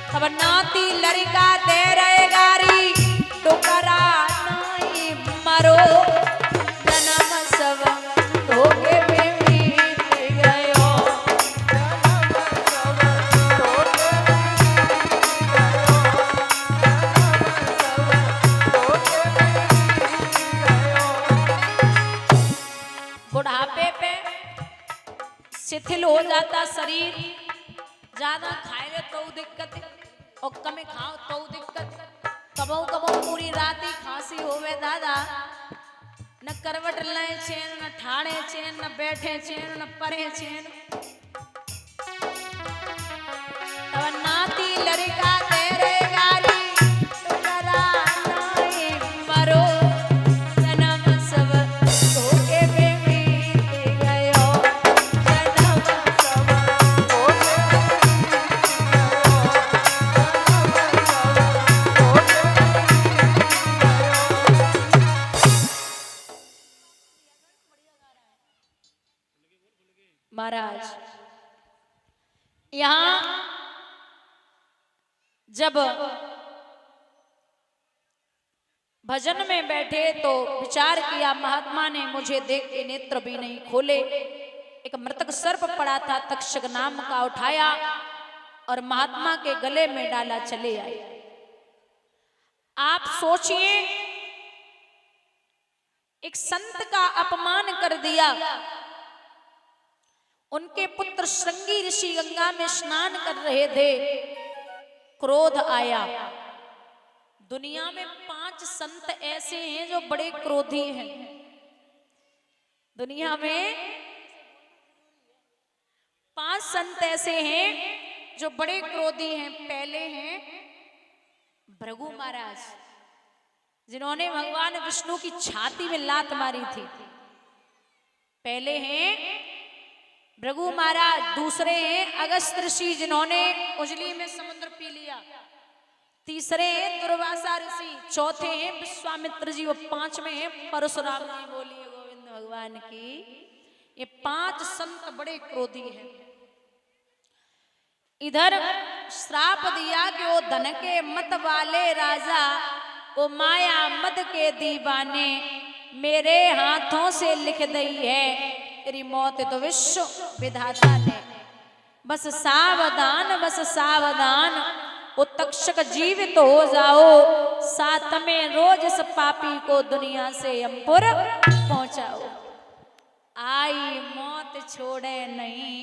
अब नाती लड़का दे रहे गारी टुकरा नहीं मरो जन्म सब धोखे में बीत गयो। बुढ़ापे पे शिथिल हो जाता शरीर, ज्यादा खाए ले तो दिक्कत और कम खाओ तो दिक्कत। कबो कबो पूरी रात ही खांसी होवे दादा, न करवट ले चैन, न ठाणे चैन, न बैठे चैन, न परे चैन। तब नाती लड़का तेरे गाली टुकरा नहीं मरो जन्म सब धोखे में बीत गयो। जन्म सब महाराज यहाँ जब भजन में बैठे तो विचार किया, महात्मा ने मुझे देख के नेत्र भी नहीं खोले। एक मृतक सर्प पड़ा था, तक्षक नाम का उठाया और महात्मा के गले में डाला, चले आए। आप सोचिए, एक संत का अपमान कर दिया। उनके पुत्र श्रृंगी ऋषि गंगा में स्नान कर रहे थे, क्रोध आया। दुनिया में 5 संत ऐसे हैं जो बड़े क्रोधी हैं। दुनिया में 5 संत ऐसे हैं जो बड़े क्रोधी हैं। पहले हैं भृगु महाराज, जिन्होंने भगवान विष्णु की छाती में लात मारी थी। पहले हैं भृगु महाराज। दूसरे हैं अगस्त्य ऋषि, जिन्होंने उजली में समुद्र पी लिया। तीसरे हैं दुर्वासा ऋषि। चौथे हैं विश्वामित्र जी। और 5वें हैं परशुराम जी। बोलिए गोविंद भगवान की। ये 5 संत बड़े क्रोधी हैं। इधर श्राप दिया कि वो धन के मत वाले राजा, वो माया मद के दीवाने, मेरे हाथों से लिख दई है तेरी मौत तो विश्व विधाता ने। बस सावधान, बस सावधान, वो तक्षक जीवित हो जाओ, साथ में रोज इस पापी को दुनिया से यमपुर पहुंचाओ। आई मौत छोड़े नहीं,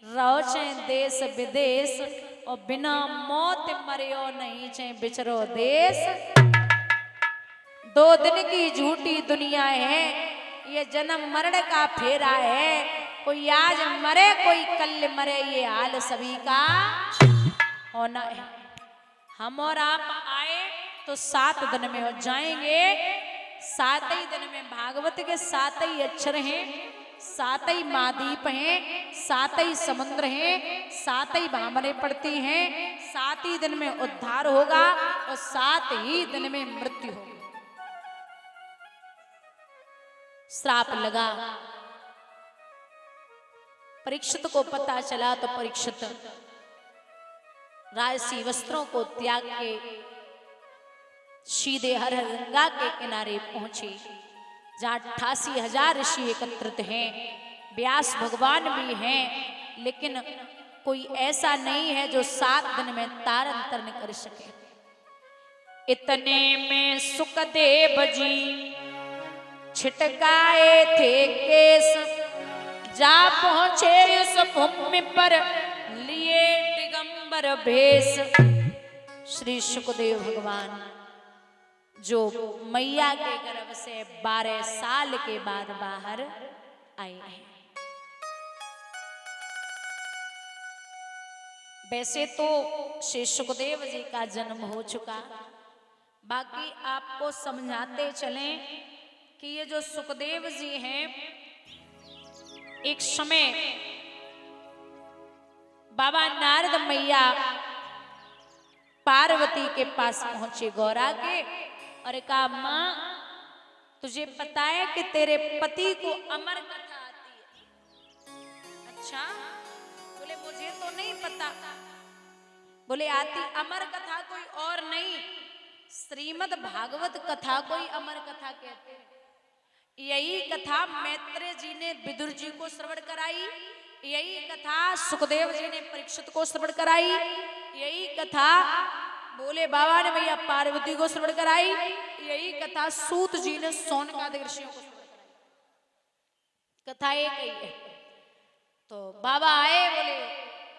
रहो चाहे देश विदेश, और बिना मौत मरियो नहीं, चाहे बिचरो देश। 2 दिन की झूठी दुनिया है, ये जन्म मरण का फेरा है। कोई आज मरे कोई कल मरे, ये हाल सभी का होना है। हम और आप आए तो 7 दिन में हो जाएंगे। 7 ही दिन में भागवत के 7 ही अक्षर हैं, 7 ही महाद्वीप हैं, 7 ही समुद्र हैं, 7 ही भामरें पड़ती हैं। 7 ही दिन में उद्धार होगा और 7 ही दिन में मृत्यु होगी। श्राप लगा। परीक्षित को पता चला तो परीक्षित राजसी वस्त्रों को त्याग के सीधे हर गंगा के किनारे पहुंचे, जहां 88,000 ऋषि एकत्रित हैं। व्यास भगवान भी हैं, लेकिन कोई ऐसा नहीं है जो 7 दिन में तारन तरण कर सके। इतने में सुखदेव जी छिटकाए थे केस, जा पहुंचे उस भूमि पर लिए दिगंबर भेष। श्री सुखदेव भगवान जो मैया के गर्भ से 12 साल के बाद बाहर आए हैं। वैसे तो श्री सुखदेव जी का जन्म हो चुका, बाकी आपको समझाते चलें कि ये जो सुखदेव जी हैं, एक समय बाबा नारद मैया पार्वती के पास पहुंचे गौरा के, और कहा मां तुझे पता है कि तेरे पति को अमर कथा आती है? अच्छा, बोले मुझे तो नहीं पता। बोले आती अमर कथा कोई और नहीं, श्रीमद् भागवत कथा कोई अमर कथा कहते हैं। यही कथा मैत्रेय जी ने विदुर जी को श्रवण कराई, यही कथा सुखदेव जी ने परीक्षित को श्रवण कराई, यही कथा बोले बाबा ने भैया पार्वती को श्रवण कराई, यही कथा सूत जी ने सौनकादिक ऋषियों को श्रवण कराई। कथा एक ही है। तो बाबा आए, बोले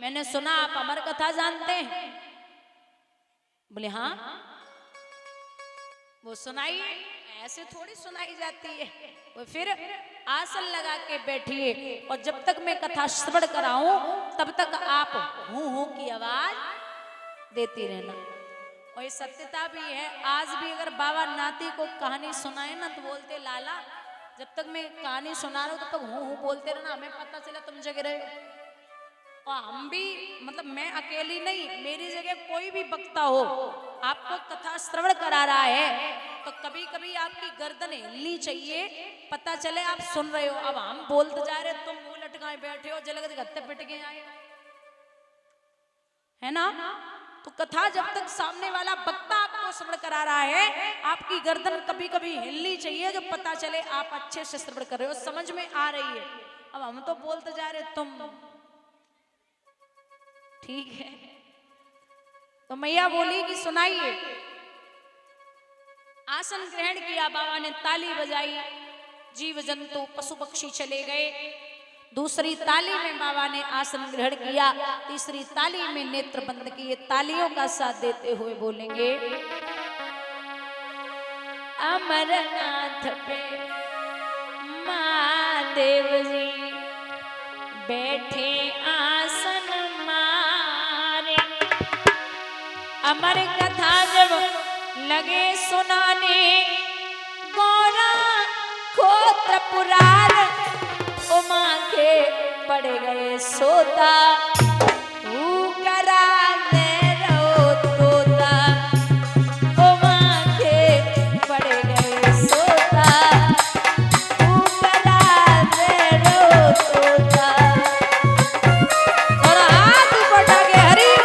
मैंने सुना आप अमर कथा जानते हैं। बोले हाँ। वो सुनाई, ऐसे थोड़ी सुनाई जाती है। वो फिर आसन लगा के बैठिए और जब तक मैं कथा श्रवण कराऊं तब तक आप हूं की आवाज देती रहना। और ये सत्यता भी है, आज भी अगर बाबा नाती को कहानी सुनाए ना तो बोलते लाला जब तक मैं कहानी सुना रहा हूं तब तक हूं बोलते रहना, हमें पता चला तुम जग रहे हो। और हम भी, मतलब मैं अकेली नहीं, मेरी जगह कोई भी वक्ता हो आपको कथा श्रवण करा रहा है तो कभी कभी आपकी गर्दन हिलनी चाहिए, पता चले आप सुन रहे हो। अब हम बोलते जा रहे, तुम मुंह लटकाए बैठे हो, जलगत गत्ते पिट के आए, है ना। तो कथा जब तक सामने वाला वक्ता आपको श्रवण करा रहा है, आपकी गर्दन कभी कभी हिलनी चाहिए जो पता चले आप अच्छे से श्रवण कर रहे हो, समझ में आ रही है। अब हम तो बोलते जा रहे तुम, ठीक है। तो मैया बोली कि सुनाइए। आसन ग्रहण किया, बाबा ने ताली बजाई, जीव जंतु पशु पक्षी चले गए। दूसरी ताली में बाबा ने आसन ग्रहण किया, तीसरी ताली में नेत्र बंद किए। तालियों का साथ देते हुए बोलेंगे अमरनाथ पे महादेव जी बैठे आसन मारे। अमर कथा जब लगे सुनाने, गौरा खोत्र पुराण उमा के पड़ गए सोता, तू करा दे रो तोता, उमा के पड़ गए सोता, तू करा दे रो तोता। और हाथ उठा के हरि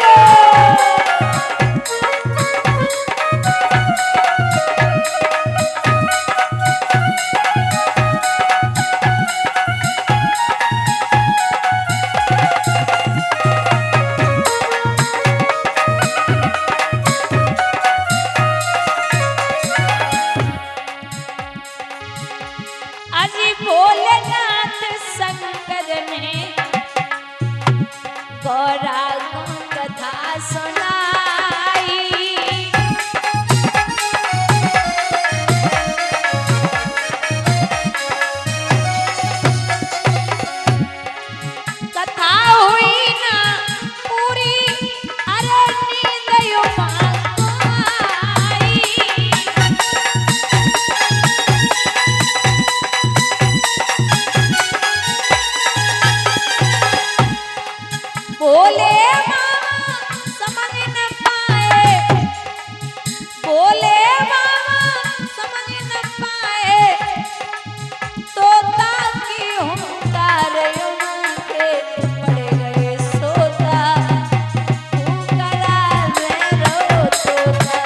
गौरा को कथा सुनाई। कथा हुई ना पूरी, अरे नींद यो आई। बोले मामा समझ न पाए, बोले मामा समझ न पाए, तोता की हुंकार उनके पड़ गए सोता, तू करा दे रो तोता।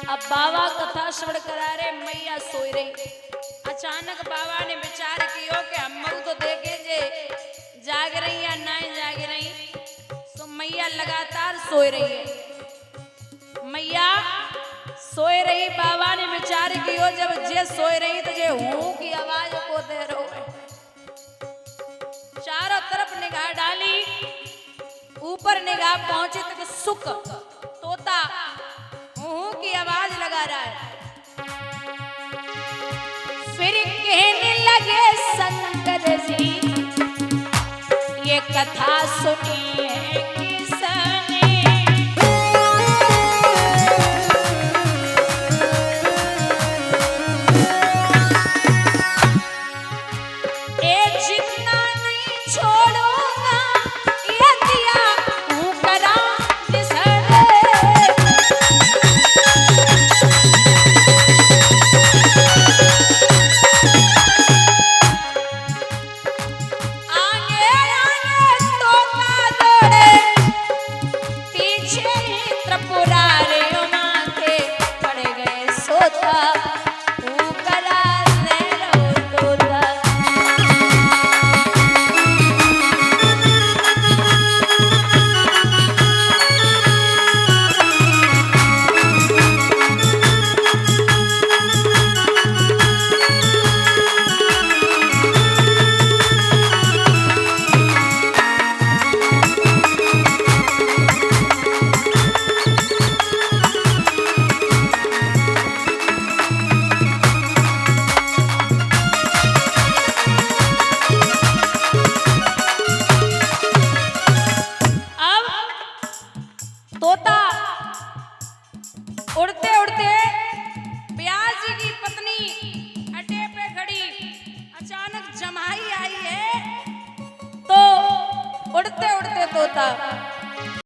अब बाबा कथा श्रवण करा रहे, मैया सोई रही। अचानक बाबा ने विचार किया कि हम तो देखे जे जाग रही या ना जाग रही, तो मैया लगातार सोई रही है। मैया सोए रही, बाबा ने विचार किया जब जे सोए रही तो जे हूं की आवाज को दे रहो है। चारों तरफ निगाह डाली, ऊपर निगाह पहुंचे तक सुख तोता हूं की आवाज लगा रहा है। फिर कहने लगे शंकर जी ये कथा सुनिए किसने, ए जितना नहीं छोड़ूंगा ये दिया हूं करा जिसने, आगे आगे तोता दौड़े पीछे ही त्रिपुरारी माथे पड़ गए सोता हूं करा ले रो तोता। अब तोता उड़ते उड़ते ब्यास जी की पत्नी अड्डे पे खड़ी, अचानक जमाई आई है तो उड़ते उड़ते तोता